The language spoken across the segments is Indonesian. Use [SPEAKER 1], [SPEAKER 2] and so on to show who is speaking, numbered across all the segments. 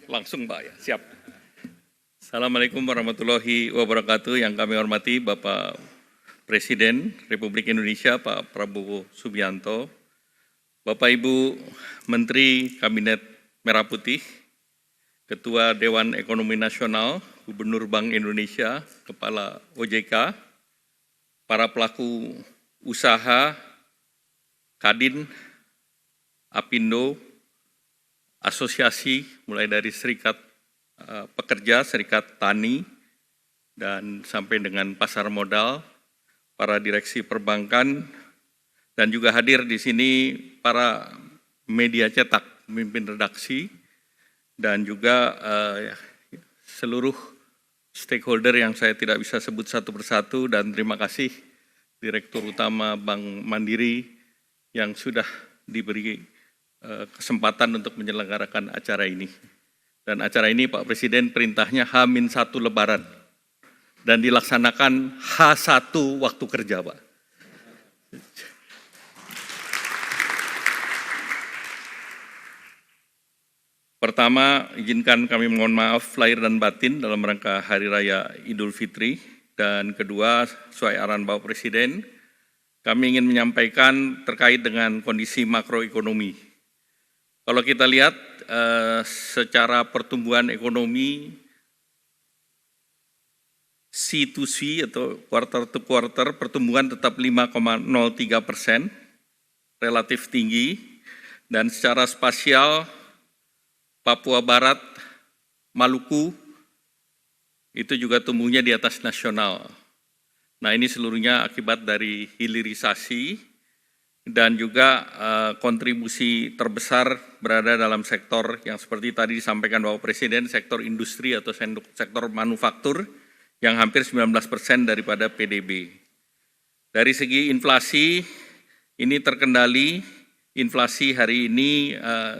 [SPEAKER 1] Langsung Pak ya, siap. Assalamualaikum warahmatullahi wabarakatuh. Yang kami hormati Bapak Presiden Republik Indonesia Pak Prabowo Subianto, Bapak Ibu Menteri Kabinet Merah Putih, Ketua Dewan Ekonomi Nasional, Gubernur Bank Indonesia, Kepala OJK, para pelaku usaha, Kadin, Apindo, asosiasi mulai dari serikat pekerja, serikat tani, dan sampai dengan pasar modal, para direksi perbankan, dan juga hadir di sini para media cetak, pemimpin redaksi, dan juga seluruh stakeholder yang saya tidak bisa sebut satu persatu, dan terima kasih Direktur Utama Bank Mandiri yang sudah diberi kesempatan untuk menyelenggarakan acara ini. Dan acara ini Pak Presiden perintahnya H-1 Lebaran dan dilaksanakan H1 waktu kerja, Pak. Pertama, izinkan kami mohon maaf lahir dan batin dalam rangka Hari Raya Idul Fitri. Dan kedua, sesuai arahan Bapak Presiden, kami ingin menyampaikan terkait dengan kondisi makroekonomi. Kalau kita lihat secara pertumbuhan ekonomi C2C atau quarter to quarter, pertumbuhan tetap 5,03%, relatif tinggi, dan secara spasial Papua Barat, Maluku, itu juga tumbuhnya di atas nasional. Nah, ini seluruhnya akibat dari hilirisasi dan juga kontribusi terbesar berada dalam sektor yang seperti tadi disampaikan Bapak Presiden, sektor industri atau sektor manufaktur yang hampir 19% daripada PDB. Dari segi inflasi, ini terkendali. Inflasi hari ini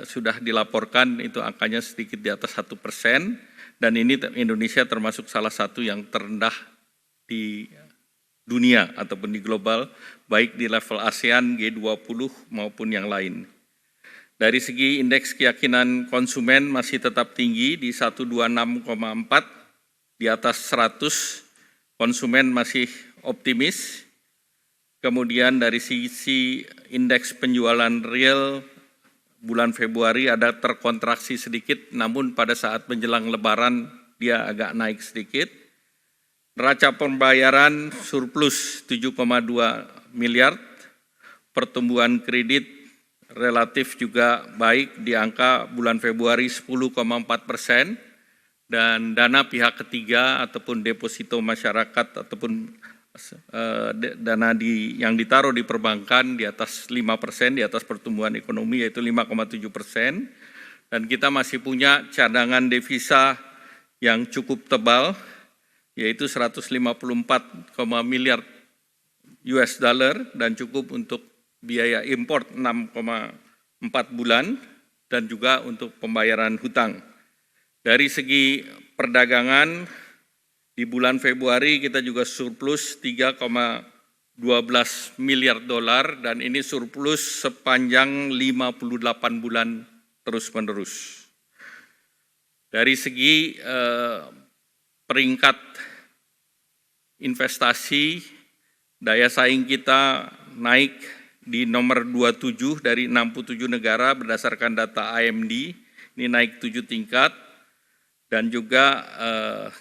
[SPEAKER 1] sudah dilaporkan itu angkanya sedikit di atas 1%, dan ini Indonesia termasuk salah satu yang terendah di dunia ataupun di global, baik di level ASEAN, G20 maupun yang lain. Dari segi indeks keyakinan konsumen masih tetap tinggi di 126,4, di atas 100, konsumen masih optimis. Kemudian dari sisi indeks penjualan real bulan Februari ada terkontraksi sedikit, namun pada saat menjelang Lebaran dia agak naik sedikit. Neraca pembayaran surplus 7,2 miliar, pertumbuhan kredit relatif juga baik di angka bulan Februari 10,4%, dan dana pihak ketiga ataupun deposito masyarakat ataupun dana yang ditaruh di perbankan di atas 5%, di atas pertumbuhan ekonomi yaitu 5,7%, dan kita masih punya cadangan devisa yang cukup tebal, yaitu 154 miliar US dollar dan cukup untuk biaya import 6,4 bulan dan juga untuk pembayaran hutang. Dari segi perdagangan, di bulan Februari kita juga surplus 3,12 miliar dolar dan ini surplus sepanjang 58 bulan terus-menerus. Dari segi peringkat investasi, daya saing kita naik di nomor 27 dari 67 negara berdasarkan data IMD, ini naik 7 tingkat, dan juga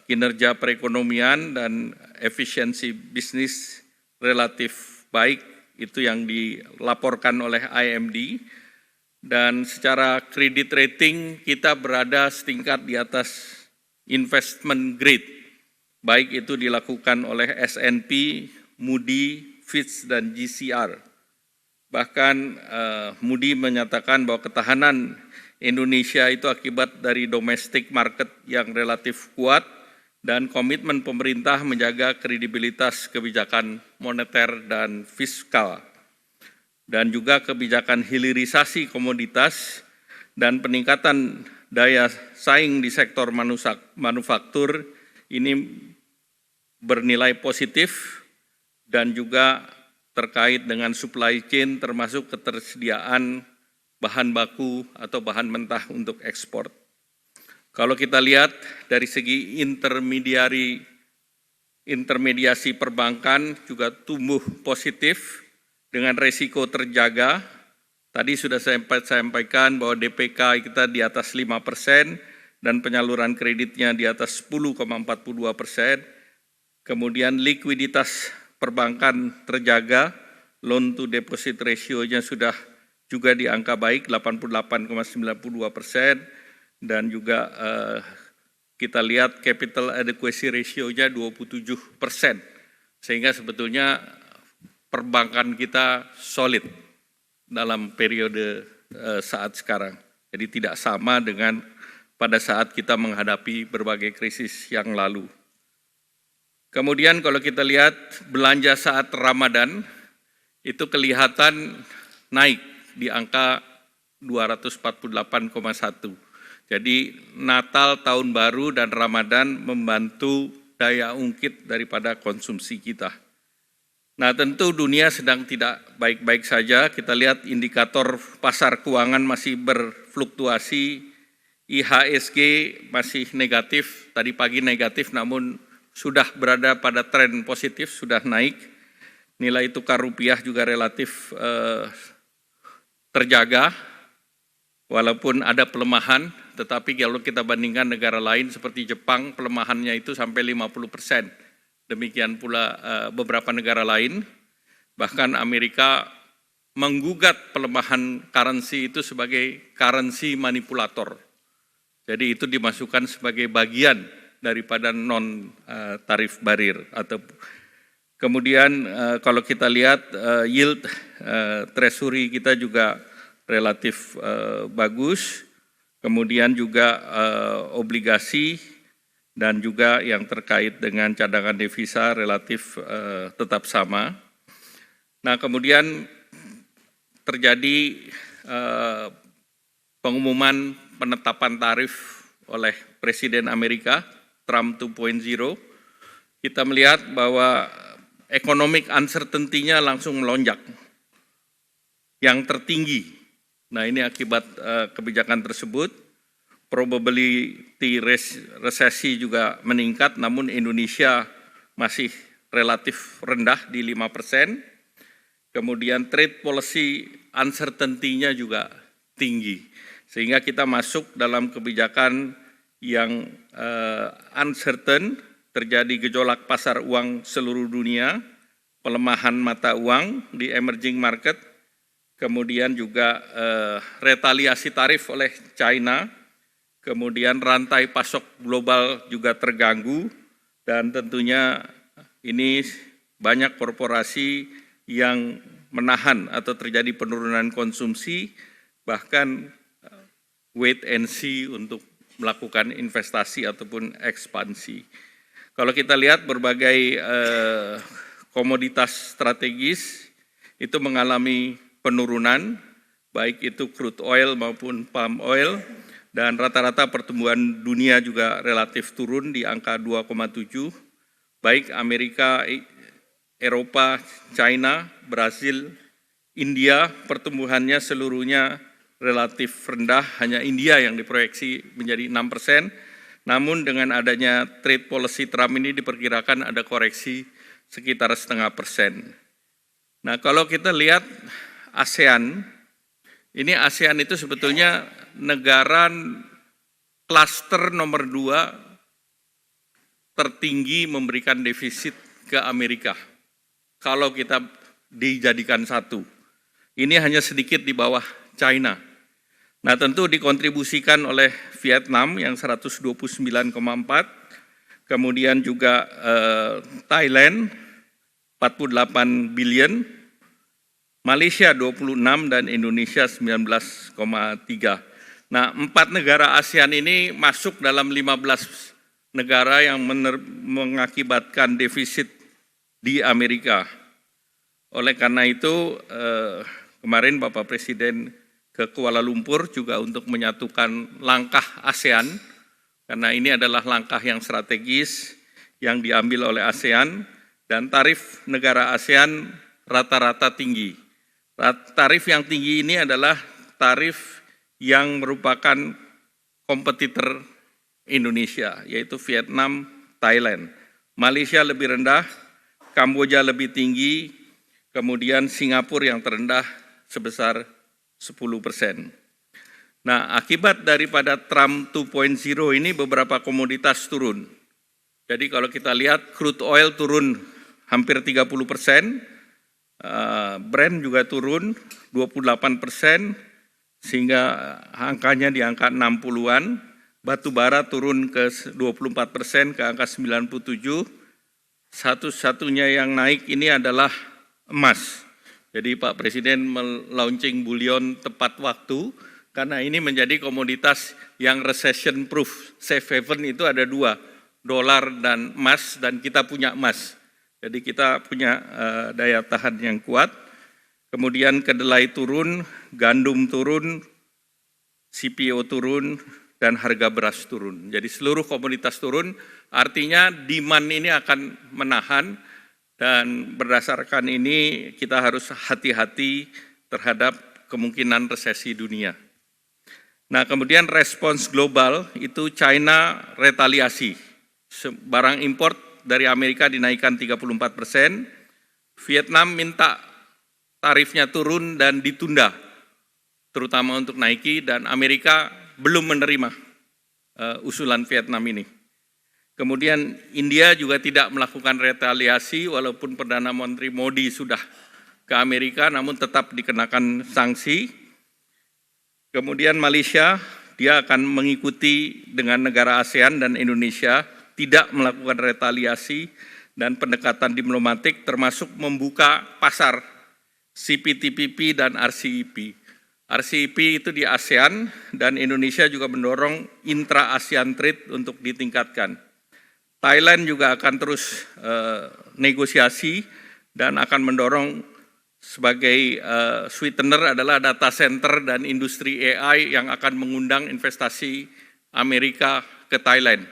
[SPEAKER 1] kinerja perekonomian dan efisiensi bisnis relatif baik, itu yang dilaporkan oleh IMD, dan secara kredit rating kita berada setingkat di atas investment grade, baik itu dilakukan oleh S&P, Moody, Fitch, dan GCR. Bahkan Moody menyatakan bahwa ketahanan Indonesia itu akibat dari domestic market yang relatif kuat dan komitmen pemerintah menjaga kredibilitas kebijakan moneter dan fiskal, dan juga kebijakan hilirisasi komoditas dan peningkatan daya saing di sektor manufaktur ini bernilai positif, dan juga terkait dengan supply chain termasuk ketersediaan bahan baku atau bahan mentah untuk ekspor. Kalau kita lihat dari segi intermediasi perbankan juga tumbuh positif dengan resiko terjaga. Tadi sudah saya sampaikan bahwa DPK kita di atas 5% dan penyaluran kreditnya di atas 10,42%. Kemudian likuiditas perbankan terjaga, loan to deposit ratio-nya sudah juga di angka baik 88,92%, dan juga kita lihat capital adequacy ratio-nya 27%, sehingga sebetulnya perbankan kita solid dalam periode saat sekarang. Jadi tidak sama dengan pada saat kita menghadapi berbagai krisis yang lalu. Kemudian kalau kita lihat belanja saat Ramadan, itu kelihatan naik di angka 248,1. Jadi Natal, Tahun Baru, dan Ramadan membantu daya ungkit daripada konsumsi kita. Nah, tentu dunia sedang tidak baik-baik saja. Kita lihat indikator pasar keuangan masih berfluktuasi, IHSG masih negatif, tadi pagi negatif namun sudah berada pada tren positif, sudah naik. Nilai tukar rupiah juga relatif terjaga, walaupun ada pelemahan, tetapi kalau kita bandingkan negara lain seperti Jepang, pelemahannya itu sampai 50%. Demikian pula beberapa negara lain, bahkan Amerika menggugat pelemahan currency itu sebagai currency manipulator. Jadi itu dimasukkan sebagai bagian daripada non-tarif barir. Kemudian kalau kita lihat yield treasury kita juga relatif bagus, kemudian juga obligasi dan juga yang terkait dengan cadangan devisa relatif tetap sama. Nah, kemudian terjadi pengumuman penetapan tarif oleh Presiden Amerika, Trump 2.0. Kita melihat bahwa economic uncertainty-nya langsung melonjak, yang tertinggi. Nah, ini akibat kebijakan tersebut. Probability resesi juga meningkat, namun Indonesia masih relatif rendah di 5%. Kemudian trade policy uncertainty-nya juga tinggi, sehingga kita masuk dalam kebijakan yang uncertain, terjadi gejolak pasar uang seluruh dunia, pelemahan mata uang di emerging market, kemudian juga retaliasi tarif oleh China, kemudian rantai pasok global juga terganggu, dan tentunya ini banyak korporasi yang menahan atau terjadi penurunan konsumsi, bahkan wait and see untuk melakukan investasi ataupun ekspansi. Kalau kita lihat berbagai komoditas strategis itu mengalami penurunan, baik itu crude oil maupun palm oil, dan rata-rata pertumbuhan dunia juga relatif turun di angka 2,7, baik Amerika, Eropa, China, Brasil, India, pertumbuhannya seluruhnya relatif rendah, hanya India yang diproyeksi menjadi 6%, namun dengan adanya trade policy Trump ini diperkirakan ada koreksi sekitar 0,5%. Nah, kalau kita lihat ASEAN, ini ASEAN itu sebetulnya negara klaster nomor 2 tertinggi memberikan defisit ke Amerika. Kalau kita dijadikan satu, ini hanya sedikit di bawah China. Nah, tentu dikontribusikan oleh Vietnam yang 129,4, kemudian juga Thailand 48 billion, Malaysia 26 dan Indonesia 19,3. Nah, 4 negara ASEAN ini masuk dalam 15 negara yang mengakibatkan defisit di Amerika. Oleh karena itu, kemarin Bapak Presiden ke Kuala Lumpur juga untuk menyatukan langkah ASEAN, karena ini adalah langkah yang strategis yang diambil oleh ASEAN, dan tarif negara ASEAN rata-rata tinggi. Tarif yang tinggi ini adalah tarif yang merupakan kompetitor Indonesia, yaitu Vietnam, Thailand. Malaysia lebih rendah, Kamboja lebih tinggi, kemudian Singapura yang terendah sebesar 10%. Nah, akibat daripada Trump 2.0 ini beberapa komoditas turun. Jadi kalau kita lihat crude oil turun hampir 30%, Brent juga turun 28%, sehingga angkanya di angka 60-an. Batu bara turun ke 24%, ke angka 97. Satu-satunya yang naik ini adalah emas. Jadi Pak Presiden melaunching bullion tepat waktu, karena ini menjadi komoditas yang recession proof. Safe haven itu ada dua, dolar dan emas, dan kita punya emas. Jadi kita punya daya tahan yang kuat. Kemudian kedelai turun, gandum turun, CPO turun, dan harga beras turun. Jadi seluruh komoditas turun, artinya demand ini akan menahan, dan berdasarkan ini kita harus hati-hati terhadap kemungkinan resesi dunia. Nah, kemudian respons global itu China retaliasi. Barang import dari Amerika dinaikkan 34%, Vietnam minta tarifnya turun dan ditunda, terutama untuk Nike, dan Amerika belum menerima usulan Vietnam ini. Kemudian India juga tidak melakukan retaliasi, walaupun Perdana Menteri Modi sudah ke Amerika, namun tetap dikenakan sanksi. Kemudian Malaysia, dia akan mengikuti dengan negara ASEAN dan Indonesia, tidak melakukan retaliasi dan pendekatan diplomatik, termasuk membuka pasar CPTPP dan RCEP. RCEP itu di ASEAN, dan Indonesia juga mendorong intra-ASEAN trade untuk ditingkatkan. Thailand juga akan terus negosiasi dan akan mendorong sebagai sweetener adalah data center dan industri AI yang akan mengundang investasi Amerika ke Thailand.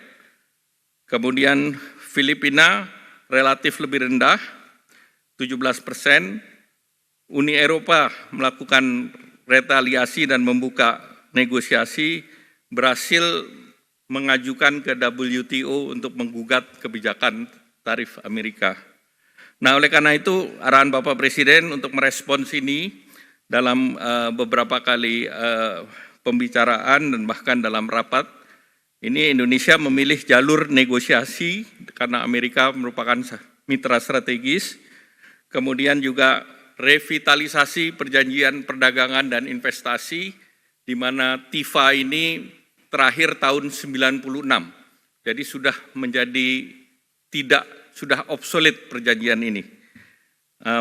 [SPEAKER 1] Kemudian Filipina relatif lebih rendah, 17%. Uni Eropa melakukan retaliasi dan membuka negosiasi, berhasil mengajukan ke WTO untuk menggugat kebijakan tarif Amerika. Nah, oleh karena itu arahan Bapak Presiden untuk merespons ini dalam beberapa kali pembicaraan dan bahkan dalam rapat, ini Indonesia memilih jalur negosiasi karena Amerika merupakan mitra strategis, kemudian juga revitalisasi perjanjian perdagangan dan investasi, di mana TIFA ini terakhir tahun 96. Jadi sudah menjadi sudah obsolete perjanjian ini.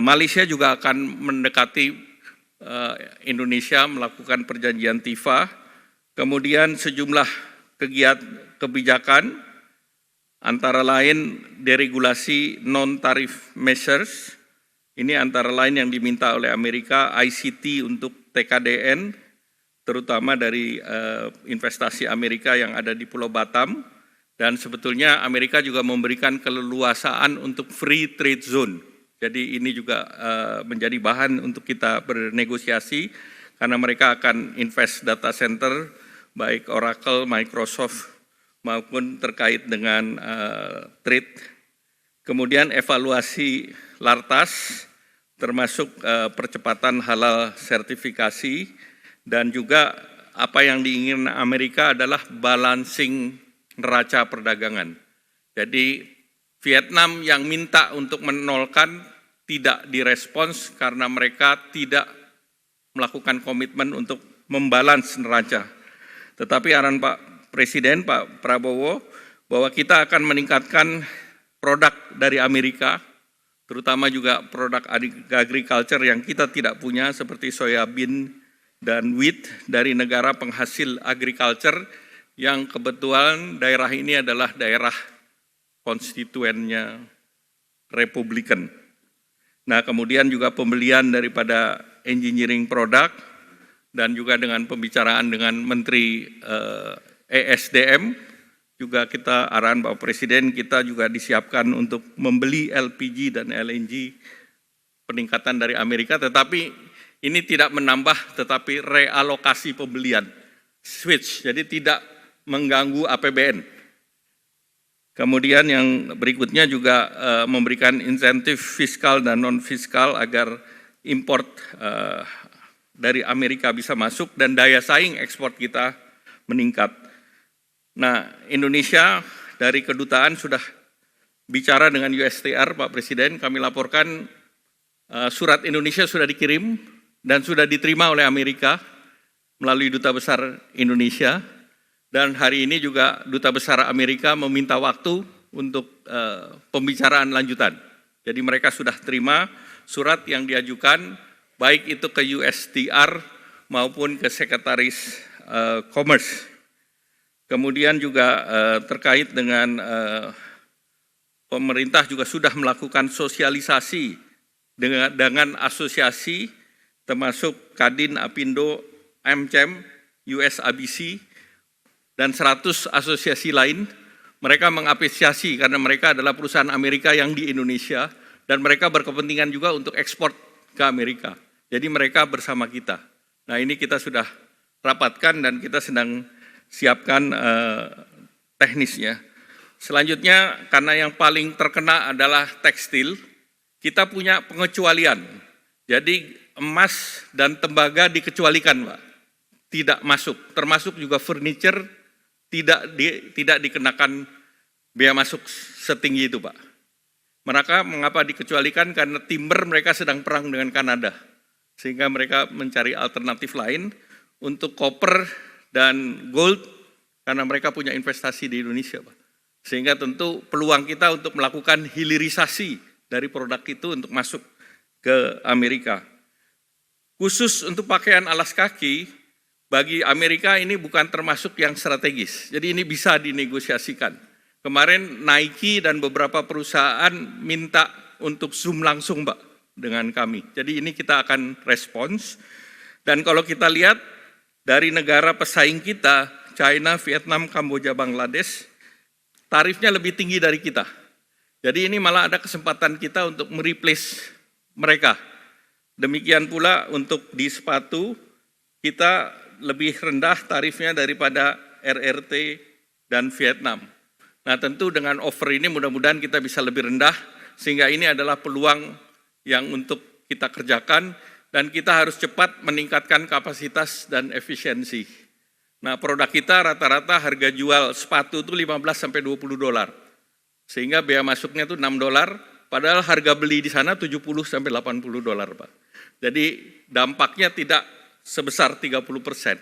[SPEAKER 1] Malaysia juga akan mendekati Indonesia melakukan perjanjian TIFA. Kemudian sejumlah kebijakan antara lain deregulasi non-tarif measures. Ini antara lain yang diminta oleh Amerika, ICT untuk TKDN, terutama dari investasi Amerika yang ada di Pulau Batam, dan sebetulnya Amerika juga memberikan keleluasaan untuk free trade zone. Jadi ini juga menjadi bahan untuk kita bernegosiasi, karena mereka akan invest data center, baik Oracle, Microsoft, maupun terkait dengan trade. Kemudian evaluasi LARTAS, termasuk percepatan halal sertifikasi, dan juga apa yang diinginkan Amerika adalah balancing neraca perdagangan. Jadi Vietnam yang minta untuk menolkan tidak direspons karena mereka tidak melakukan komitmen untuk membalans neraca. Tetapi arahan Pak Presiden, Pak Prabowo, bahwa kita akan meningkatkan produk dari Amerika, terutama juga produk agriculture yang kita tidak punya seperti soybean dan wheat dari negara penghasil agriculture yang kebetulan daerah ini adalah daerah konstituennya Republikan. Nah, kemudian juga pembelian daripada engineering product, dan juga dengan pembicaraan dengan Menteri ESDM, juga kita arahan Bapak Presiden, kita juga disiapkan untuk membeli LPG dan LNG peningkatan dari Amerika, tetapi ini tidak menambah, tetapi realokasi pembelian, switch, jadi tidak mengganggu APBN. Kemudian yang berikutnya juga memberikan insentif fiskal dan non-fiskal agar import dari Amerika bisa masuk dan daya saing ekspor kita meningkat. Nah, Indonesia dari kedutaan sudah bicara dengan USTR, Pak Presiden, kami laporkan surat Indonesia sudah dikirim dan sudah diterima oleh Amerika melalui Duta Besar Indonesia. Dan hari ini juga Duta Besar Amerika meminta waktu untuk pembicaraan lanjutan. Jadi mereka sudah terima surat yang diajukan, baik itu ke USTR maupun ke Sekretaris Commerce. Kemudian juga terkait dengan pemerintah juga sudah melakukan sosialisasi dengan asosiasi termasuk Kadin, Apindo, AmCham, USABC, dan 100 asosiasi lain. Mereka mengapresiasi karena mereka adalah perusahaan Amerika yang di Indonesia dan mereka berkepentingan juga untuk ekspor ke Amerika. Jadi mereka bersama kita. Nah, ini kita sudah rapatkan dan kita sedang siapkan teknisnya. Selanjutnya, karena yang paling terkena adalah tekstil, kita punya pengecualian. Jadi emas dan tembaga dikecualikan, Pak. Tidak masuk, termasuk juga furniture tidak dikenakan bea masuk setinggi itu, Pak. Mengapa dikecualikan? Karena timber mereka sedang perang dengan Kanada. Sehingga mereka mencari alternatif lain untuk copper dan gold karena mereka punya investasi di Indonesia, Pak. Sehingga tentu peluang kita untuk melakukan hilirisasi dari produk itu untuk masuk ke Amerika. Khusus untuk pakaian alas kaki, bagi Amerika ini bukan termasuk yang strategis. Jadi ini bisa dinegosiasikan. Kemarin Nike dan beberapa perusahaan minta untuk Zoom langsung, Pak, dengan kami. Jadi ini kita akan respons. Dan kalau kita lihat dari negara pesaing kita, China, Vietnam, Kamboja, Bangladesh, tarifnya lebih tinggi dari kita. Jadi ini malah ada kesempatan kita untuk mereplace mereka. Demikian pula untuk di sepatu, kita lebih rendah tarifnya daripada RRT dan Vietnam. Nah, tentu dengan offer ini mudah-mudahan kita bisa lebih rendah, sehingga ini adalah peluang yang untuk kita kerjakan, dan kita harus cepat meningkatkan kapasitas dan efisiensi. Nah, produk kita rata-rata harga jual sepatu itu 15-20 dolar, sehingga bea masuknya itu 6 dolar, padahal harga beli di sana 70-80 dolar, Pak. Jadi dampaknya tidak sebesar 30%.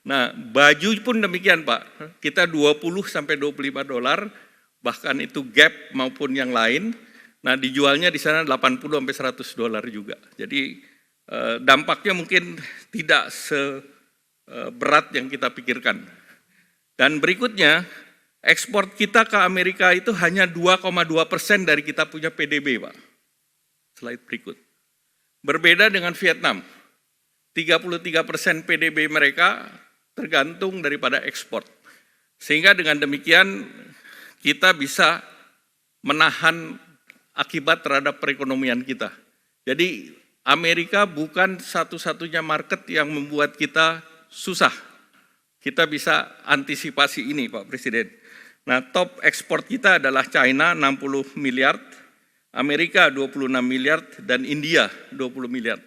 [SPEAKER 1] Nah, baju pun demikian, Pak. Kita 20-25 dolar, bahkan itu Gap maupun yang lain. Nah, dijualnya di sana 80-100 dolar juga. Jadi dampaknya mungkin tidak seberat yang kita pikirkan. Dan berikutnya, ekspor kita ke Amerika itu hanya 2,2% dari kita punya PDB, Pak. Slide berikut. Berbeda dengan Vietnam. 33% PDB mereka tergantung daripada ekspor. Sehingga dengan demikian kita bisa menahan akibat terhadap perekonomian kita. Jadi Amerika bukan satu-satunya market yang membuat kita susah. Kita bisa antisipasi ini, Pak Presiden. Nah, top ekspor kita adalah China 60 miliar, Amerika 26 miliar, dan India 20 miliar.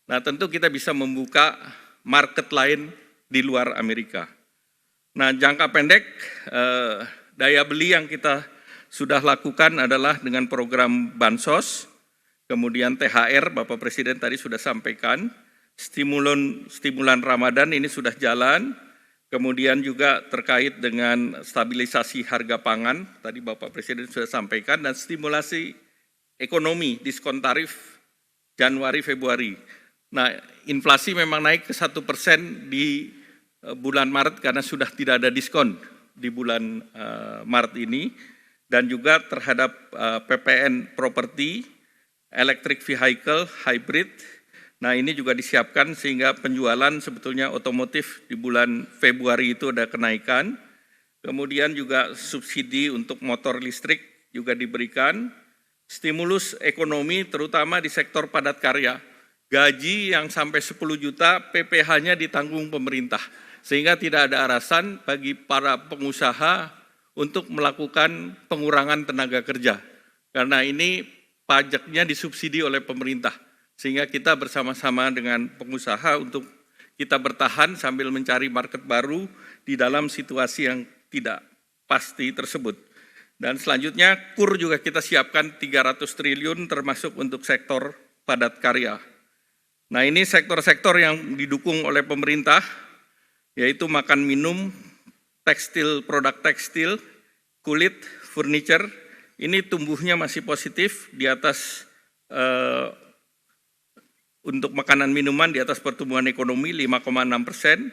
[SPEAKER 1] Nah, tentu kita bisa membuka market lain di luar Amerika. Nah, jangka pendek, daya beli yang kita sudah lakukan adalah dengan program Bansos, kemudian THR, Bapak Presiden tadi sudah sampaikan, stimulan Ramadan ini sudah jalan, kemudian juga terkait dengan stabilisasi harga pangan, tadi Bapak Presiden sudah sampaikan, dan stimulasi ekonomi, diskon tarif Januari, Februari. Nah, inflasi memang naik ke 1% di bulan Maret karena sudah tidak ada diskon di bulan Maret ini, dan juga terhadap PPN properti, electric vehicle, hybrid. Nah, ini juga disiapkan sehingga penjualan sebetulnya otomotif di bulan Februari itu ada kenaikan. Kemudian juga subsidi untuk motor listrik juga diberikan. Stimulus ekonomi terutama di sektor padat karya. Gaji yang sampai 10 juta PPh-nya ditanggung pemerintah. sehingga tidak ada alasan bagi para pengusaha untuk melakukan pengurangan tenaga kerja. Karena ini pajaknya disubsidi oleh pemerintah, sehingga kita bersama-sama dengan pengusaha untuk kita bertahan sambil mencari market baru di dalam situasi yang tidak pasti tersebut. Dan selanjutnya KUR juga kita siapkan 300 triliun termasuk untuk sektor padat karya. Nah, ini sektor-sektor yang didukung oleh pemerintah, yaitu makan minum, tekstil, produk tekstil, kulit, furniture, ini tumbuhnya masih positif di atas untuk makanan minuman di atas pertumbuhan ekonomi 5,6%,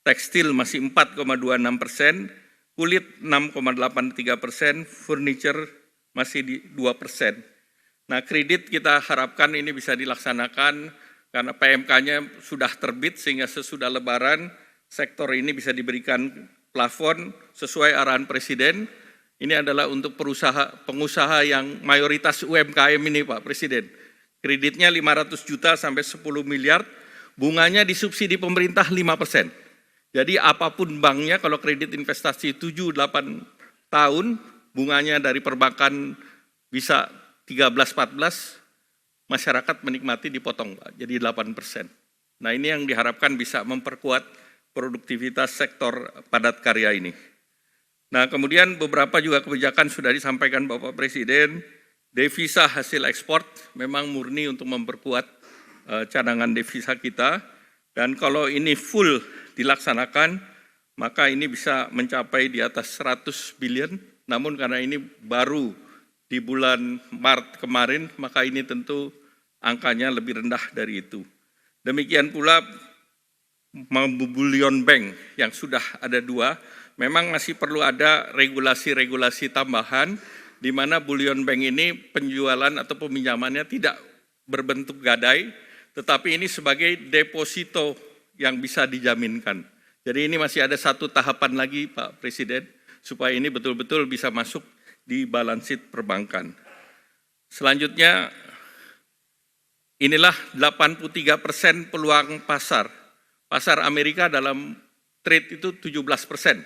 [SPEAKER 1] tekstil masih 4,26%, kulit 6,83%, furniture masih di 2%. Nah, kredit kita harapkan ini bisa dilaksanakan karena PMK-nya sudah terbit sehingga sesudah Lebaran sektor ini bisa diberikan plafon sesuai arahan Presiden. Ini adalah untuk pengusaha yang mayoritas UMKM ini Pak Presiden. Kreditnya 500 juta sampai 10 miliar, bunganya disubsidi pemerintah 5%. Jadi apapun banknya kalau kredit investasi 7-8 tahun, bunganya dari perbankan bisa 13-14, masyarakat menikmati dipotong Pak, jadi 8%. Nah, ini yang diharapkan bisa memperkuat produktivitas sektor padat karya ini. Nah, kemudian beberapa juga kebijakan sudah disampaikan Bapak Presiden, devisa hasil ekspor memang murni untuk memperkuat cadangan devisa kita, dan kalau ini full dilaksanakan, maka ini bisa mencapai di atas 100 billion, namun karena ini baru di bulan Maret kemarin, maka ini tentu angkanya lebih rendah dari itu. Demikian pula bullion bank yang sudah ada 2, memang masih perlu ada regulasi-regulasi tambahan di mana bullion bank ini penjualan atau peminjamannya tidak berbentuk gadai, tetapi ini sebagai deposito yang bisa dijaminkan. Jadi ini masih ada satu tahapan lagi Pak Presiden, supaya ini betul-betul bisa masuk di balance sheet perbankan. Selanjutnya, inilah 83% peluang pasar. Pasar Amerika dalam trade itu 17%.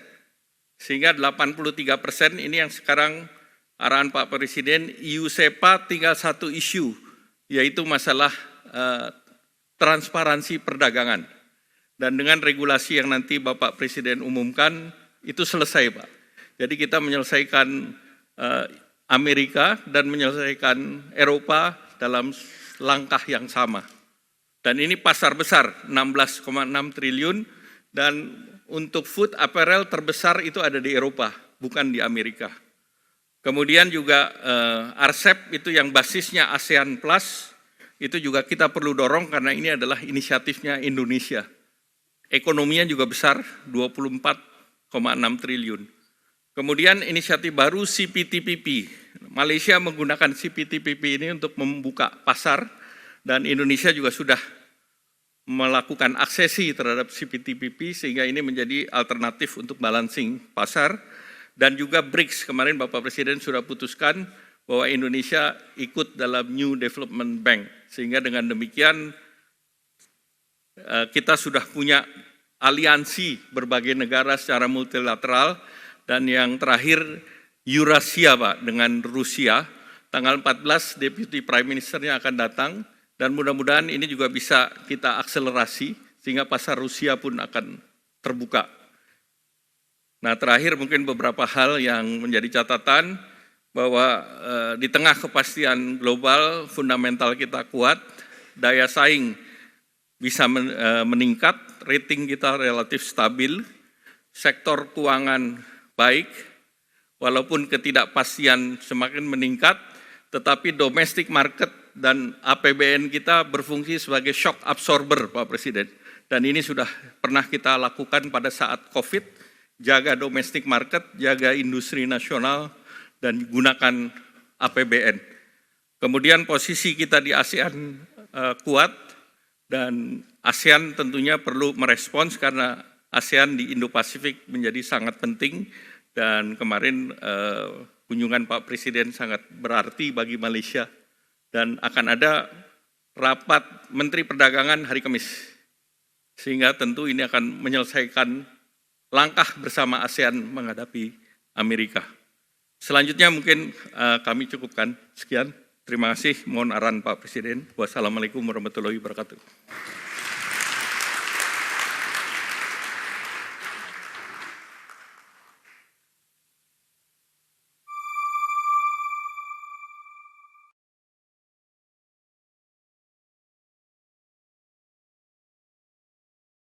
[SPEAKER 1] Sehingga 83% ini yang sekarang arahan Pak Presiden, EU SEPA tinggal satu isu, yaitu masalah transparansi perdagangan. Dan dengan regulasi yang nanti Bapak Presiden umumkan, itu selesai Pak. Jadi kita menyelesaikan Amerika dan menyelesaikan Eropa dalam langkah yang sama. Dan ini pasar besar, 16,6 triliun, dan untuk food apparel terbesar itu ada di Eropa, bukan di Amerika. Kemudian juga RCEP itu yang basisnya ASEAN Plus, itu juga kita perlu dorong karena ini adalah inisiatifnya Indonesia. Ekonominya juga besar, 24,6 triliun. Kemudian inisiatif baru CPTPP. Malaysia menggunakan CPTPP ini untuk membuka pasar, dan Indonesia juga sudah melakukan aksesi terhadap CPTPP sehingga ini menjadi alternatif untuk balancing pasar. Dan juga BRICS, kemarin Bapak Presiden sudah putuskan bahwa Indonesia ikut dalam New Development Bank. Sehingga dengan demikian kita sudah punya aliansi berbagai negara secara multilateral, dan yang terakhir Eurasia Pak dengan Rusia, tanggal 14 Deputy Prime Minister-nya akan datang, dan mudah-mudahan ini juga bisa kita akselerasi sehingga pasar Rusia pun akan terbuka. Nah, terakhir mungkin beberapa hal yang menjadi catatan bahwa di tengah kepastian global fundamental kita kuat, daya saing bisa meningkat, rating kita relatif stabil, sektor keuangan baik, walaupun ketidakpastian semakin meningkat, tetapi domestic market dan APBN kita berfungsi sebagai shock absorber, Pak Presiden. Dan ini sudah pernah kita lakukan pada saat COVID, jaga domestic market, jaga industri nasional, dan gunakan APBN. Kemudian posisi kita di ASEAN kuat, dan ASEAN tentunya perlu merespons karena ASEAN di Indo-Pasifik menjadi sangat penting, dan kemarin kunjungan Pak Presiden sangat berarti bagi Malaysia, dan akan ada rapat Menteri Perdagangan hari Kamis. Sehingga tentu ini akan menyelesaikan langkah bersama ASEAN menghadapi Amerika. Selanjutnya mungkin kami cukupkan. Sekian, terima kasih. Mohon arahan Pak Presiden. Wassalamualaikum warahmatullahi wabarakatuh.